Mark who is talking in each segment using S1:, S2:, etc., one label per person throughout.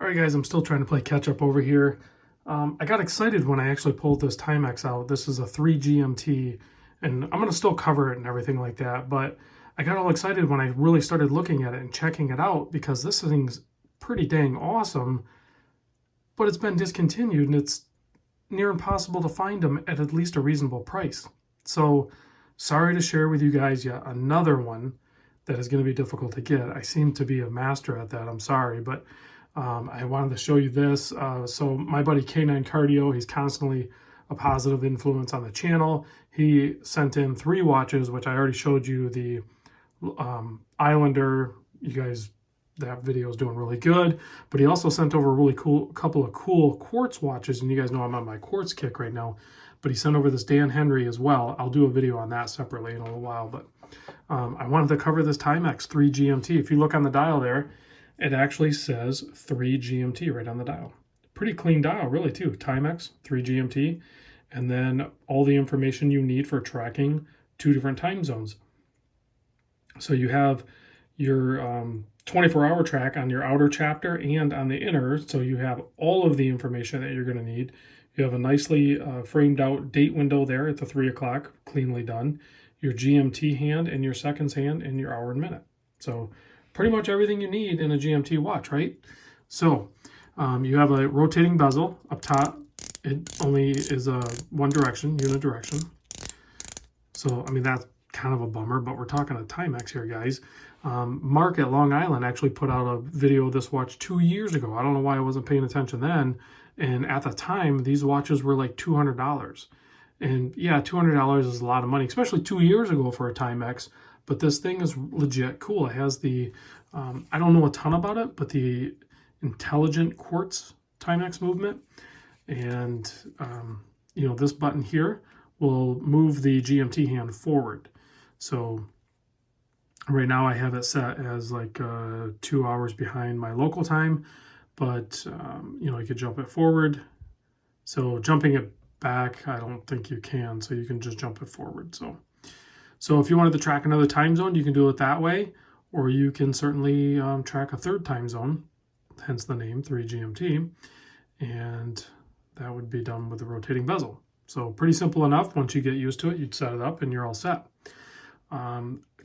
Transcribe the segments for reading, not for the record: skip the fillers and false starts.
S1: All right, guys, I'm still trying to play catch up over here. I got excited when I actually pulled this Timex out. This is a 3 GMT, and I'm going to still cover it and everything like that, but I got all excited when I really started looking at it and checking it out because this thing's pretty dang awesome, but it's been discontinued and it's near impossible to find them at least a reasonable price. So sorry to share with you guys yet another one that is going to be difficult to get. I seem to be a master at that. I'm sorry, but I wanted to show you this. So my buddy Canine Cardio, he's constantly a positive influence on the channel. He sent in 3 watches, which I already showed you. The Islander, you guys, that video is doing really good. But he also sent over a really cool couple of cool quartz watches, and you guys know I'm on my quartz kick right now. But he sent over this Dan Henry as well. I'll do a video on that separately in a little while. But I wanted to cover this Timex 3 GMT. If you look on the dial there, it actually says 3 GMT right on the dial. Pretty clean dial, really, too. Timex 3 GMT. And then all the information you need for tracking 2 different time zones. So you have your 24-hour track on your outer chapter and on the inner. So you have all of the information that you're going to need. You have a nicely framed out date window there at the 3 o'clock, cleanly done. Your GMT hand and your seconds hand and your hour and minute. So pretty much everything you need in a GMT watch, right? So you have a rotating bezel up top. It only is a one direction, unidirection. So, I mean, that's kind of a bummer, but we're talking a Timex here, guys. Mark at Long Island actually put out a video of this watch 2 years ago. I don't know why I wasn't paying attention then. And at the time, these watches were like $200. And yeah, $200 is a lot of money, especially 2 years ago for a Timex. But this thing is legit cool. It has the, I don't know a ton about it, but the intelligent quartz Timex movement. And, you know, this button here will move the GMT hand forward. So right now I have it set as like 2 hours behind my local time, but, you know, you could jump it forward. So jumping it back, I don't think you can. So you can just jump it forward. So if you wanted to track another time zone, you can do it that way, or you can certainly track a third time zone, hence the name 3 GMT, and that would be done with the rotating bezel. So pretty simple enough. Once you get used to it, you'd set it up and you're all set.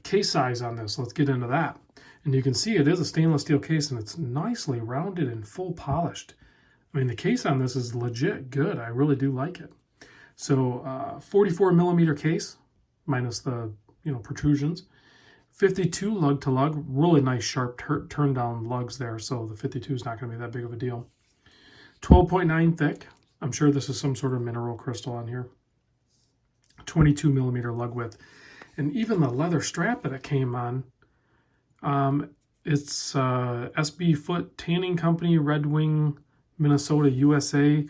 S1: Case size on this, let's get into that. And you can see it is a stainless steel case and it's nicely rounded and full polished. I mean, the case on this is legit good. I really do like it. So 44 millimeter case, minus the, you know, protrusions. 52 lug to lug, really nice sharp turn down lugs there, so the 52 is not going to be that big of a deal. 12.9 thick. I'm sure this is some sort of mineral crystal on here. 22 millimeter lug width. And even the leather strap that it came on, it's SB Foot Tanning Company, Red Wing, Minnesota, USA.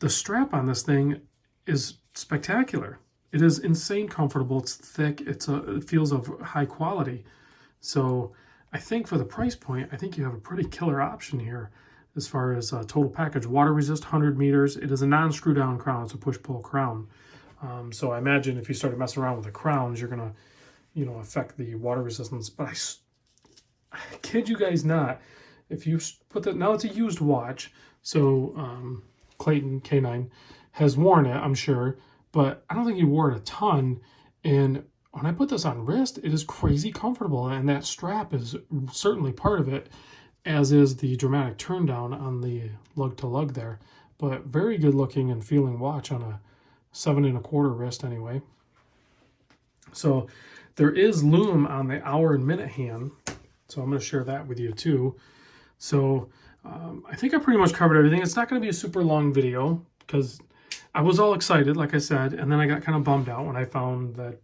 S1: The strap on this thing is spectacular. It is insane comfortable. It's thick. It feels of high quality. So I think for the price point, I think you have a pretty killer option here as far as total package. Water resist 100 meters. It is a non-screw down crown. It's a push-pull crown. So I imagine if you started messing around with the crowns, you're going to, you know, affect the water resistance. But I kid you guys not, if you put that, now it's a used watch. So Clayton Canine has worn it, I'm sure. But I don't think he wore it a ton. And when I put this on wrist, it is crazy comfortable. And that strap is certainly part of it, as is the dramatic turn down on the lug to lug there. But very good looking and feeling watch on a 7 1/4 wrist anyway. So there is lume on the hour and minute hand. So I'm going to share that with you too. So I think I pretty much covered everything. It's not going to be a super long video because I was all excited, like I said, and then I got kind of bummed out when I found that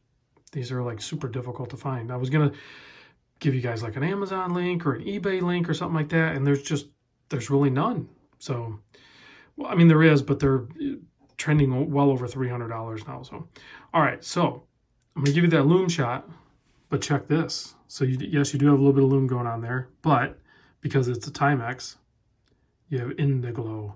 S1: these are like super difficult to find. I was going to give you guys like an Amazon link or an eBay link or something like that, and there's really none. So, well, I mean, there is, but they're trending well over $300 now. So, all right, so I'm going to give you that lume shot, but check this. So, yes, you do have a little bit of lume going on there, but because it's a Timex, you have Indiglow.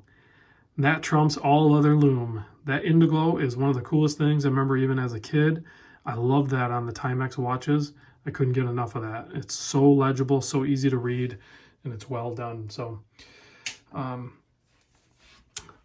S1: That trumps all other lume. That Indiglow is one of the coolest things. I remember even as a kid, I loved that on the Timex watches. I couldn't get enough of that. It's so legible, so easy to read, and it's well done. So I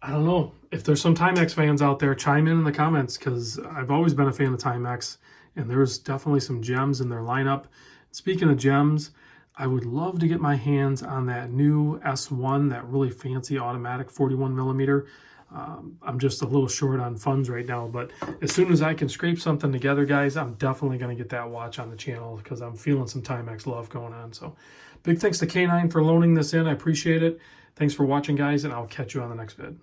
S1: don't know. If there's some Timex fans out there, chime in the comments, because I've always been a fan of Timex, and there's definitely some gems in their lineup. Speaking of gems, I would love to get my hands on that new S1, that really fancy automatic 41 millimeter. I'm just a little short on funds right now, but as soon as I can scrape something together, guys, I'm definitely going to get that watch on the channel, because I'm feeling some Timex love going on. So big thanks to Canine for loaning this in. I appreciate it. Thanks for watching, guys, and I'll catch you on the next vid.